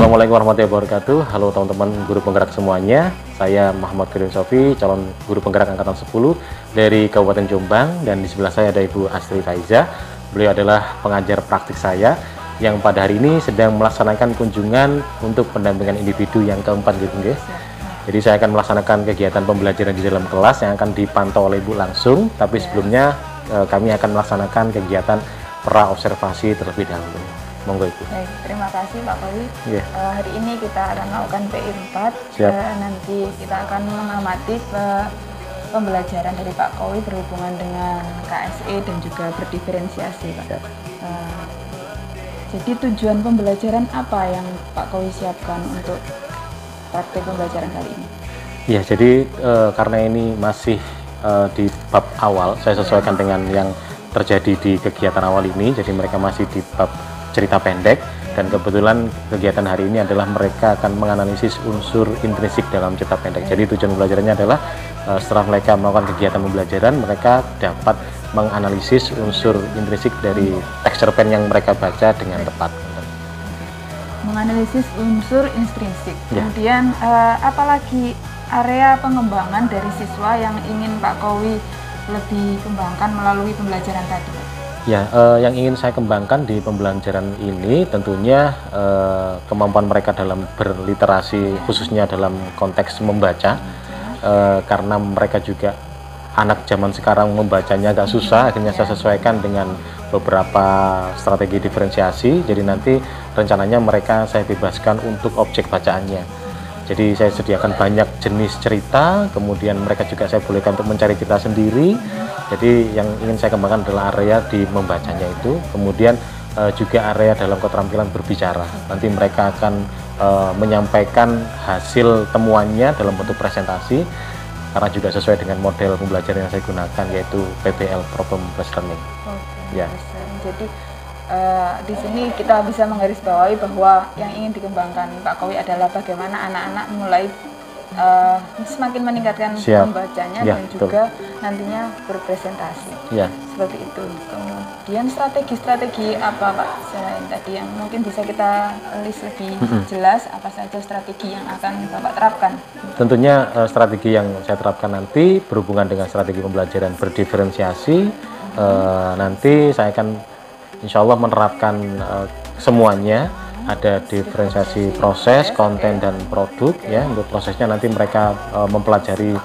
Assalamualaikum warahmatullahi wabarakatuh. Halo teman-teman guru penggerak semuanya. Saya Muhammad Kirin Sofi, calon guru penggerak angkatan 10 dari Kabupaten Jombang, dan di sebelah saya ada Ibu Astri Faiza. Beliau adalah pengajar praktik saya yang pada hari ini sedang melaksanakan kunjungan untuk pendampingan individu yang keempat gitu nggih. Jadi saya akan melaksanakan kegiatan pembelajaran di dalam kelas yang akan dipantau oleh Ibu langsung, tapi sebelumnya kami akan melaksanakan kegiatan pra observasi terlebih dahulu. Monggo Ibu. Baik, terima kasih Pak Kowi. Yeah. Hari ini kita akan melakukan PI 4. Nanti kita akan mengamati pembelajaran dari Pak Kowi berhubungan dengan KSE dan juga berdiferensiasi, Pak. Jadi tujuan pembelajaran apa yang Pak Kowi siapkan untuk praktik pembelajaran kali ini? Ya, jadi karena ini masih di bab awal, saya sesuaikan dengan yang terjadi di kegiatan awal ini. Jadi mereka masih di bab cerita pendek, dan kebetulan kegiatan hari ini adalah mereka akan menganalisis unsur intrinsik dalam cerita pendek. Jadi tujuan pembelajarannya adalah setelah mereka melakukan kegiatan pembelajaran, mereka dapat menganalisis unsur intrinsik dari teks cerpen yang mereka baca dengan tepat. Menganalisis unsur intrinsik. Ya. Kemudian apalagi area pengembangan dari siswa yang ingin Pak Kowi lebih kembangkan melalui pembelajaran tadi? Ya, yang ingin saya kembangkan di pembelajaran ini tentunya kemampuan mereka dalam berliterasi, khususnya dalam konteks membaca, karena mereka juga anak zaman sekarang membacanya agak susah. Akhirnya saya sesuaikan dengan beberapa strategi diferensiasi. Jadi nanti rencananya mereka saya bebaskan untuk objek bacaannya. Jadi saya sediakan banyak jenis cerita, kemudian mereka juga saya bolehkan untuk mencari cerita sendiri. Jadi yang ingin saya kembangkan adalah area di membacanya itu, kemudian juga area dalam keterampilan berbicara. Nanti mereka akan menyampaikan hasil temuannya dalam bentuk presentasi, karena juga sesuai dengan model pembelajaran yang saya gunakan, yaitu PBL, Problem Based Learning. Ya. Jadi di sini kita bisa menggarisbawahi bahwa yang ingin dikembangkan Pak Kowi adalah bagaimana anak-anak mulai semakin meningkatkan membacanya, ya, dan juga nantinya berpresentasi. Ya. Seperti itu. Kemudian strategi-strategi apa Pak selain tadi yang mungkin bisa kita list lebih jelas, apa saja strategi yang akan Bapak terapkan? Tentunya strategi yang saya terapkan nanti berhubungan dengan strategi pembelajaran berdiferensiasi. Nanti saya akan insya Allah menerapkan semuanya. Ada diferensiasi proses, konten, dan produk. Ya, untuk prosesnya nanti mereka mempelajari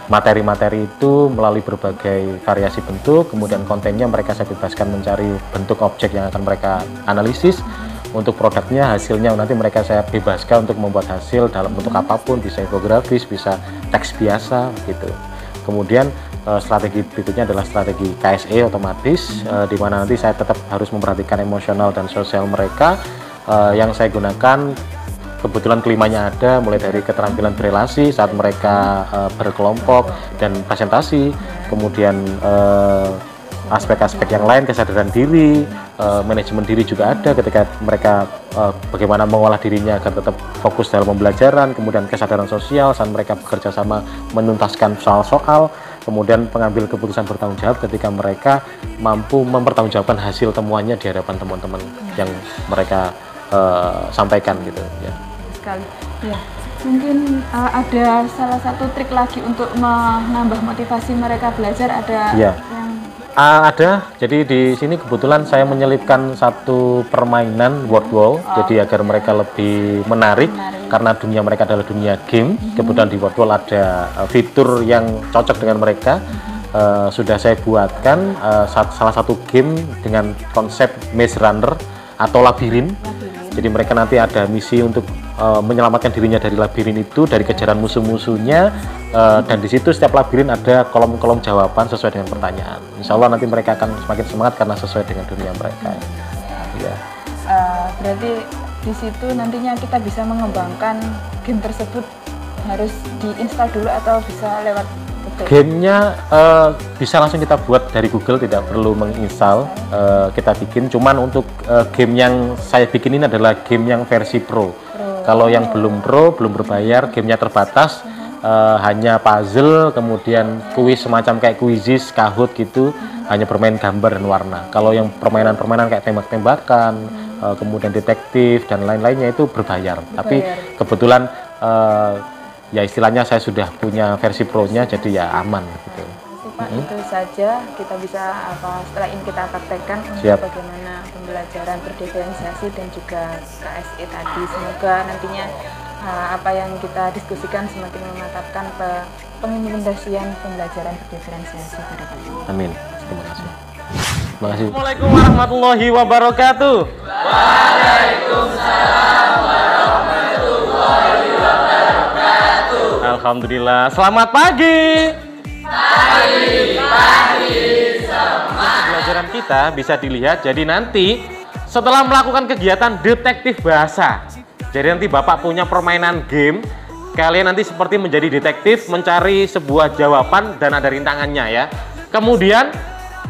materi-materi itu melalui berbagai variasi bentuk. Kemudian kontennya mereka saya bebaskan mencari bentuk objek yang akan mereka analisis. Untuk produknya, hasilnya nanti mereka saya bebaskan untuk membuat hasil dalam bentuk apapun, bisa infografis, bisa teks biasa gitu. Kemudian strategi berikutnya adalah strategi KSE otomatis, di mana nanti saya tetap harus memperhatikan emosional dan sosial mereka. Yang saya gunakan kebetulan kelimanya ada, mulai dari keterampilan berelasi saat mereka berkelompok dan presentasi, kemudian aspek-aspek yang lain, kesadaran diri, manajemen diri juga ada ketika mereka bagaimana mengolah dirinya agar tetap fokus dalam pembelajaran, kemudian kesadaran sosial saat mereka bekerja sama menuntaskan soal-soal, kemudian pengambil keputusan bertanggung jawab ketika mereka mampu mempertanggungjawabkan hasil temuannya di hadapan teman-teman yang mereka sampaikan gitu ya. Sekali. Ya. Mungkin ada salah satu trik lagi untuk menambah motivasi mereka belajar, ada ya. Yang ada, jadi di sini kebetulan saya menyelipkan satu permainan word wall, jadi agar mereka lebih menarik, karena dunia mereka adalah dunia game. Kebetulan di word wall ada fitur yang cocok dengan mereka. Sudah saya buatkan salah satu game dengan konsep maze runner atau labirin. Jadi mereka nanti ada misi untuk menyelamatkan dirinya dari labirin itu, dari kejaran musuh-musuhnya, dan di situ setiap labirin ada kolom-kolom jawaban sesuai dengan pertanyaan. Insya Allah nanti mereka akan semakin semangat karena sesuai dengan dunia mereka. Ya. Berarti di situ nantinya kita bisa mengembangkan game tersebut, harus diinstal dulu atau bisa lewat Google? Gamenya bisa langsung kita buat dari Google, tidak perlu menginstal. Kita bikin, cuman untuk game yang saya bikin ini adalah game yang versi Pro. Kalau yang belum Pro, belum berbayar, gamenya terbatas, hanya puzzle, kemudian kuis semacam kayak Quizizz, Kahoot gitu. hanya bermain gambar dan warna. Kalau yang permainan-permainan kayak tembak-tembakan, kemudian detektif dan lain-lainnya itu berbayar. Tapi kebetulan ya istilahnya saya sudah punya versi pro-nya, jadi ya aman gitu. Pak, itu saja kita bisa setelah ini kita praktekkan untuk bagaimana pembelajaran berdiferensiasi dan juga KSE tadi. Semoga nantinya apa yang kita diskusikan semakin memantapkan pengimplementasian pembelajaran berdiferensiasi pada kali ini. Amin. Terima kasih. Terima kasih. Assalamualaikum warahmatullahi wabarakatuh. Waalaikumsalam warahmatullahi wabarakatuh. Alhamdulillah. Selamat pagi. Pagi semua. Pelajaran kita bisa dilihat. Jadi nanti setelah melakukan kegiatan detektif bahasa, jadi nanti Bapak punya permainan game. Kalian nanti seperti menjadi detektif, mencari sebuah jawaban dan ada rintangannya ya. Kemudian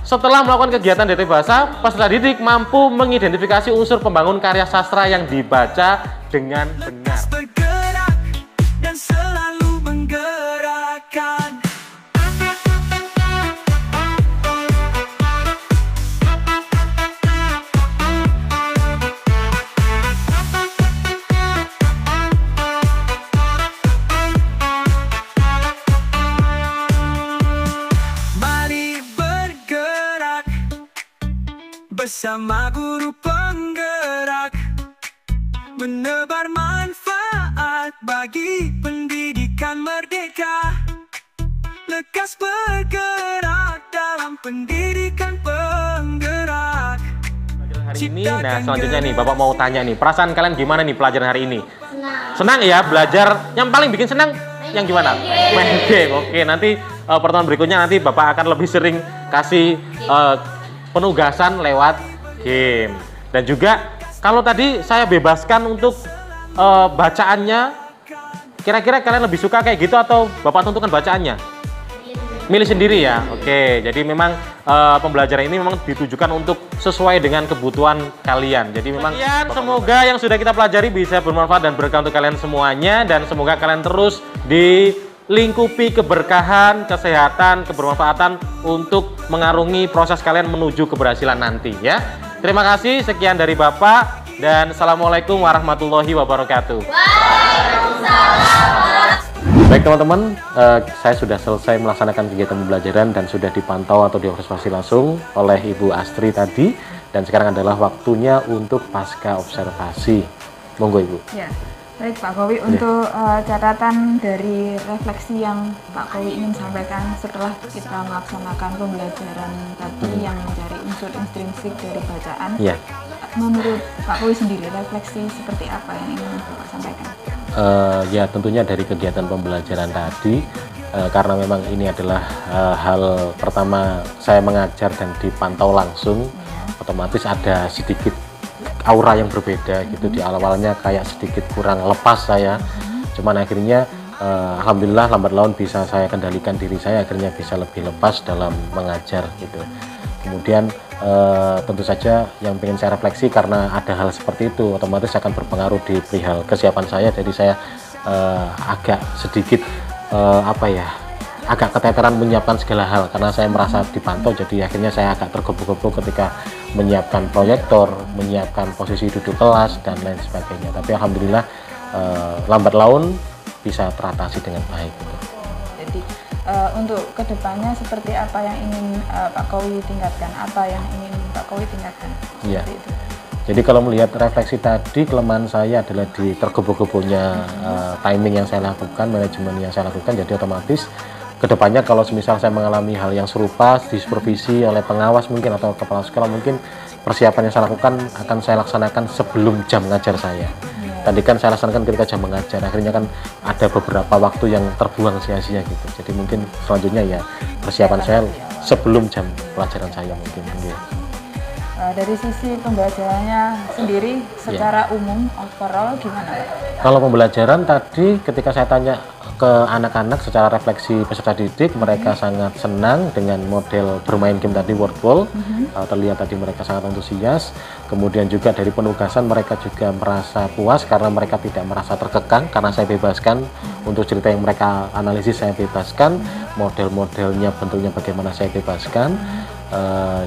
setelah melakukan kegiatan detektif bahasa, peserta didik mampu mengidentifikasi unsur pembangun karya sastra yang dibaca dengan benar. Bergerak dan selalu menggerakkan. Bersama guru penggerak, menebar manfaat bagi pendidikan merdeka. Lekas bergerak dalam pendidikan penggerak. Hari ini, nah selanjutnya nih Bapak mau tanya nih, perasaan kalian gimana nih pelajaran hari ini? Senang ya belajar. Yang paling bikin senang yang gimana? Main game. Oke, nanti pertemuan berikutnya nanti Bapak akan lebih sering kasih penugasan lewat game. Dan juga kalau tadi saya bebaskan untuk bacaannya, kira-kira kalian lebih suka kayak gitu atau Bapak tentukan bacaannya? Milih sendiri ya. Oke, jadi memang pembelajaran ini memang ditujukan untuk sesuai dengan kebutuhan kalian. Jadi memang semoga yang sudah kita pelajari bisa bermanfaat dan berkah untuk kalian semuanya, dan semoga kalian terus dilingkupi keberkahan, kesehatan, kebermanfaatan untuk mengarungi proses kalian menuju keberhasilan nanti ya. Terima kasih, sekian dari Bapak, dan Assalamualaikum warahmatullahi wabarakatuh. Waalaikumsalam. Baik teman-teman, saya sudah selesai melaksanakan kegiatan pembelajaran dan sudah dipantau atau diobservasi langsung oleh Ibu Astri tadi, dan sekarang adalah waktunya untuk pasca observasi. Monggo Ibu. Ya. Baik Pak Kowi, untuk catatan dari refleksi yang Pak Kowi ingin sampaikan setelah kita melaksanakan pembelajaran tadi yang mencari unsur intrinsik dari bacaan, menurut Pak Kowi sendiri refleksi seperti apa yang ingin Bapak sampaikan? Ya tentunya dari kegiatan pembelajaran tadi, karena memang ini adalah hal pertama saya mengajar dan dipantau langsung, otomatis ada sedikit aura yang berbeda gitu. Di awalnya kayak sedikit kurang lepas saya, cuman akhirnya alhamdulillah lambat laun bisa saya kendalikan diri saya, akhirnya bisa lebih lepas dalam mengajar gitu. Kemudian tentu saja yang ingin saya refleksi, karena ada hal seperti itu otomatis akan berpengaruh di perihal kesiapan saya. Jadi saya agak sedikit agak keteteran menyiapkan segala hal karena saya merasa dipantau, jadi akhirnya saya agak tergebuk-gebuk ketika menyiapkan proyektor, menyiapkan posisi duduk kelas dan lain sebagainya. Tapi alhamdulillah lambat laun bisa teratasi dengan baik. Jadi untuk kedepannya seperti apa yang ingin Pak Kowi tingkatkan, apa yang ingin Pak Kowi tingkatkan? Iya. Jadi kalau melihat refleksi tadi, kelemahan saya adalah di tergebuk-gebuknya timing yang saya lakukan, manajemen yang saya lakukan. Jadi otomatis kedepannya kalau semisal saya mengalami hal yang serupa, disupervisi oleh pengawas mungkin atau kepala sekolah, mungkin persiapan yang saya lakukan akan saya laksanakan sebelum jam ngajar saya. Tadi kan saya laksanakan ketika jam mengajar, akhirnya kan ada beberapa waktu yang terbuang sia-sia gitu. Jadi mungkin selanjutnya ya persiapan saya sebelum jam pelajaran saya mungkin. Dari sisi pembelajarannya sendiri secara umum overall gimana? Kalau pembelajaran tadi ketika saya tanya ke anak-anak secara refleksi peserta didik, mereka sangat senang dengan model bermain game tadi, Wordwall. Terlihat tadi mereka sangat antusias. Kemudian juga dari penugasan mereka juga merasa puas karena mereka tidak merasa terkekang karena saya bebaskan untuk cerita yang mereka analisis, saya bebaskan model-modelnya, bentuknya bagaimana saya bebaskan.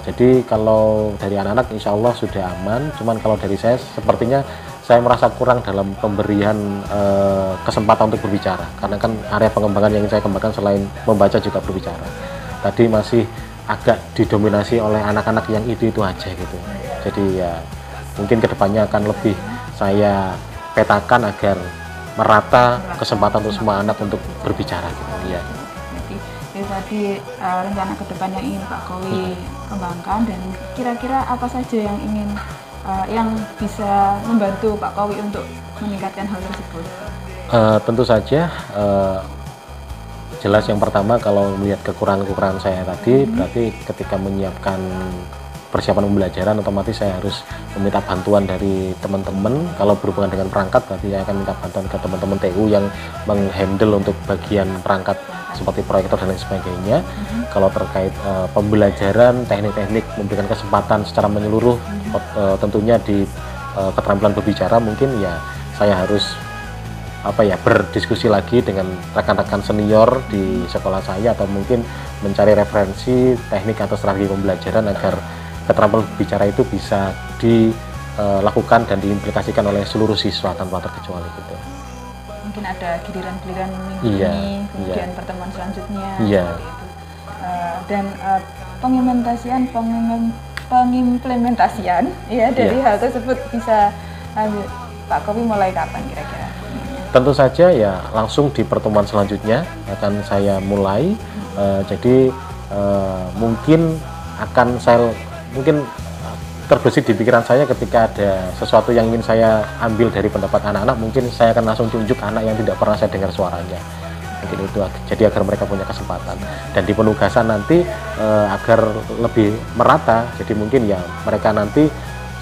Jadi kalau dari anak-anak insya Allah sudah aman, cuman kalau dari saya sepertinya saya merasa kurang dalam pemberian kesempatan untuk berbicara, karena kan area pengembangan yang ingin saya kembangkan selain membaca juga berbicara. Tadi masih agak didominasi oleh anak-anak yang itu aja gitu. Jadi ya mungkin kedepannya akan lebih saya petakan agar merata kesempatan untuk semua anak untuk berbicara gitu ya. Jadi tadi rencana ke depan yang ingin Pak Kowi kembangkan, dan kira-kira apa saja yang ingin yang bisa membantu Pak Kowi untuk meningkatkan hal tersebut? Tentu saja jelas yang pertama kalau melihat kekurangan-kekurangan saya tadi, berarti ketika menyiapkan persiapan pembelajaran otomatis saya harus meminta bantuan dari teman-teman. Kalau berhubungan dengan perangkat berarti saya akan minta bantuan ke teman-teman TU yang menghandle untuk bagian perangkat seperti proyektor dan lain sebagainya. Kalau terkait pembelajaran, teknik-teknik memberikan kesempatan secara menyeluruh, tentunya di keterampilan berbicara mungkin ya saya harus berdiskusi lagi dengan rekan-rekan senior di sekolah saya, atau mungkin mencari referensi teknik atau strategi pembelajaran agar keterampilan berbicara itu bisa dilakukan dan diimplikasikan oleh seluruh siswa tanpa terkecuali gitu. Mungkin ada giliran-giliran minggu ini, kemudian pertemuan selanjutnya seperti itu. Dan pengimplementasian ya dari hal tersebut bisa Pak Kowi mulai kapan kira-kira? Tentu saja ya langsung di pertemuan selanjutnya akan saya mulai. Jadi mungkin akan saya terbesit di pikiran saya ketika ada sesuatu yang ingin saya ambil dari pendapat anak-anak, mungkin saya akan langsung tunjuk anak yang tidak pernah saya dengar suaranya. Mungkin itu jadi agar mereka punya kesempatan, dan di penugasan nanti agar lebih merata. Jadi mungkin ya mereka nanti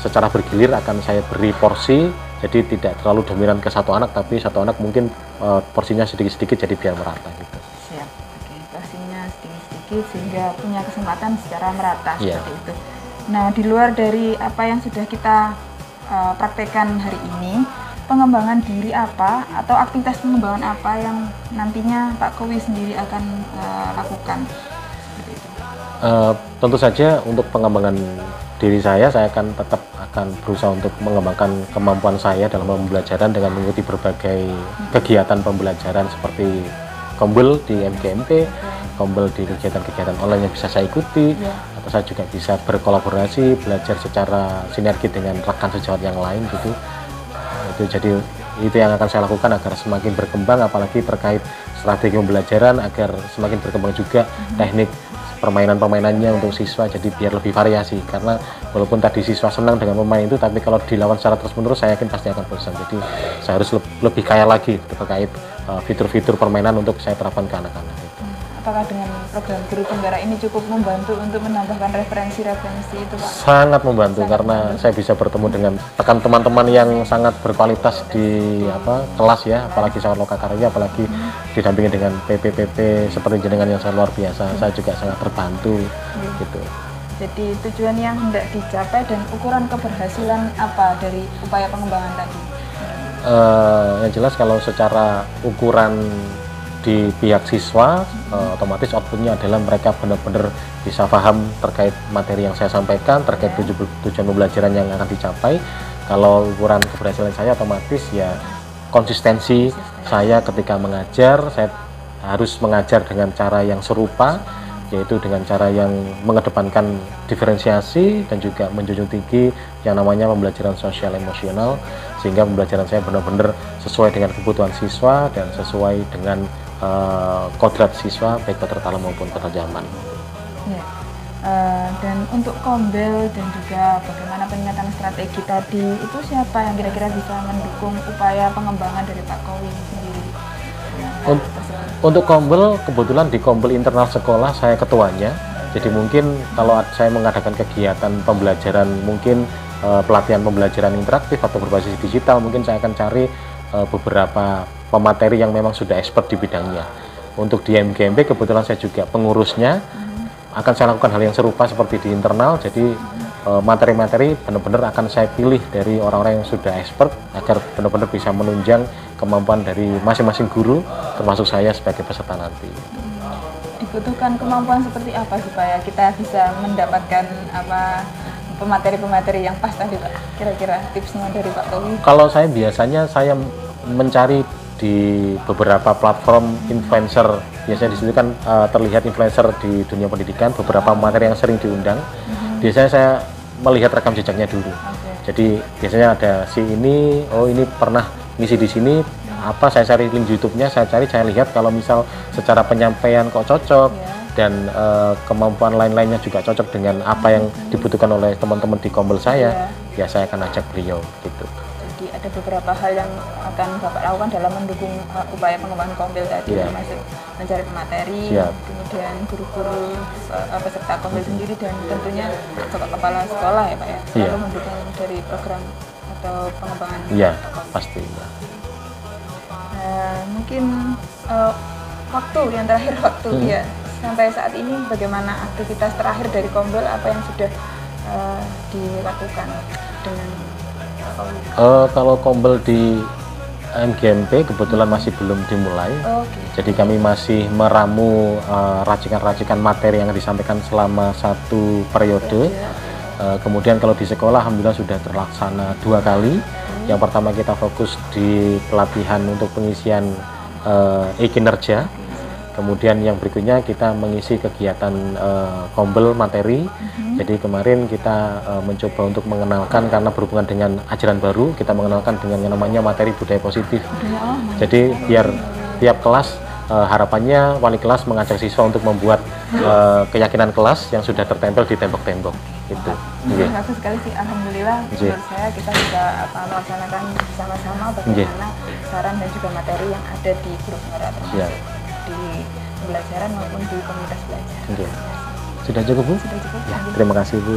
secara bergilir akan saya beri porsi. Jadi tidak terlalu dominan ke satu anak, tapi satu anak mungkin porsinya sedikit-sedikit, jadi biar merata gitu. Siap, oke. Porsinya sedikit-sedikit sehingga punya kesempatan secara merata seperti itu. Nah, di luar dari apa yang sudah kita praktekkan hari ini, pengembangan diri apa atau aktivitas pengembangan apa yang nantinya Pak Kowi sendiri akan lakukan? Seperti itu. Tentu saja untuk pengembangan diri saya tetap akan berusaha untuk mengembangkan kemampuan saya dalam pembelajaran dengan mengikuti berbagai kegiatan pembelajaran seperti Kombel di MGMP, Kombel di kegiatan-kegiatan online yang bisa saya ikuti, atau saya juga bisa berkolaborasi, belajar secara sinergi dengan rekan sejawat yang lain gitu. Jadi itu yang akan saya lakukan agar semakin berkembang, apalagi terkait strategi pembelajaran agar semakin berkembang juga teknik permainan-permainannya untuk siswa, jadi biar lebih variasi. Karena walaupun tadi siswa senang dengan pemain itu, tapi kalau dilawan secara terus-menerus saya yakin pasti akan bosan. Jadi saya harus lebih kaya lagi terkait fitur-fitur permainan untuk saya terapkan ke anak-anak. Apakah dengan program Guru Penggerak ini cukup membantu untuk menambahkan referensi-referensi itu, Pak? Sangat membantu, karena saya bisa bertemu dengan rekan teman-teman yang sangat berkualitas di kelas ya, apalagi sangat lokakarya, apalagi didampingi dengan PP seperti jenengan yang sangat luar biasa. Saya juga sangat terbantu gitu. Jadi tujuan yang hendak dicapai dan ukuran keberhasilan apa dari upaya pengembangan tadi? Yang jelas kalau secara ukuran di pihak siswa, otomatis outputnya adalah mereka benar-benar bisa paham terkait materi yang saya sampaikan, terkait tujuan pembelajaran yang akan dicapai. Kalau ukuran keberhasilan saya otomatis ya konsistensi saya ketika mengajar. Saya harus mengajar dengan cara yang serupa, yaitu dengan cara yang mengedepankan diferensiasi dan juga menjunjung tinggi yang namanya pembelajaran sosial emosional, sehingga pembelajaran saya benar-benar sesuai dengan kebutuhan siswa dan sesuai dengan kodrat siswa, baik kodrat alam maupun kodrat zaman. Ya. Dan untuk Kombel dan juga bagaimana peningkatan strategi tadi, itu siapa yang kira-kira bisa mendukung upaya pengembangan dari Pak Kowi sendiri? Untuk Kombel, kebetulan di Kombel internal sekolah saya ketuanya. Jadi mungkin kalau saya mengadakan kegiatan pembelajaran, mungkin pelatihan pembelajaran interaktif atau berbasis digital, mungkin saya akan cari beberapa pemateri yang memang sudah expert di bidangnya. Untuk di MGMP kebetulan saya juga pengurusnya, akan saya lakukan hal yang serupa seperti di internal. Jadi materi-materi benar-benar akan saya pilih dari orang-orang yang sudah expert agar benar-benar bisa menunjang kemampuan dari masing-masing guru, termasuk saya sebagai peserta nanti. Di dibutuhkan kemampuan seperti apa supaya kita bisa mendapatkan pemateri-pemateri yang pas tadi Pak? Kira-kira tipsnya dari Pak Towi? Kalau saya biasanya saya mencari di beberapa platform influencer, biasanya di situ kan terlihat influencer di dunia pendidikan, beberapa materi yang sering diundang. Biasanya saya melihat rekam jejaknya dulu. Jadi biasanya ada si ini, oh ini pernah ngisi di sini, apa saya cari link YouTube-nya, saya lihat kalau misal secara penyampaian kok cocok dan kemampuan lain-lainnya juga cocok dengan apa yang dibutuhkan oleh teman-teman di Kombel saya, ya saya akan ajak beliau gitu. Jadi ada beberapa hal yang akan Bapak lakukan dalam mendukung upaya pengembangan Kombel tadi, termasuk mencari materi, kemudian guru-guru peserta Kombel sendiri, dan tentunya Bapak Kepala Sekolah ya Pak ya, lalu mendukung dari program atau pengembangan. Iya, pasti. Mungkin waktu yang terakhir ya, sampai saat ini bagaimana aktivitas terakhir dari Kombel, apa yang sudah dilakukan dengan kalau Kombel di MGMP kebetulan masih belum dimulai. Jadi kami masih meramu racikan-racikan materi yang disampaikan selama satu periode. Kemudian kalau di sekolah alhamdulillah sudah terlaksana 2 kali. Yang pertama kita fokus di pelatihan untuk pengisian e-kinerja. Kemudian yang berikutnya kita mengisi kegiatan Kombel materi. Jadi kemarin kita mencoba untuk mengenalkan, karena berhubungan dengan ajaran baru, kita mengenalkan dengan yang namanya materi budaya positif. Jadi biar tiap kelas harapannya wali kelas mengajak siswa untuk membuat keyakinan kelas yang sudah tertempel di tembok-tembok. Itu. Bagus sekali sih, alhamdulillah. Menurut saya kita bisa melaksanakan bersama-sama bagaimana saran dan juga materi yang ada di grup penggerak, di pembelajaran maupun di komunitas belajar. Sudah cukup Bu? Sudah cukup. Ya, terima kasih Bu.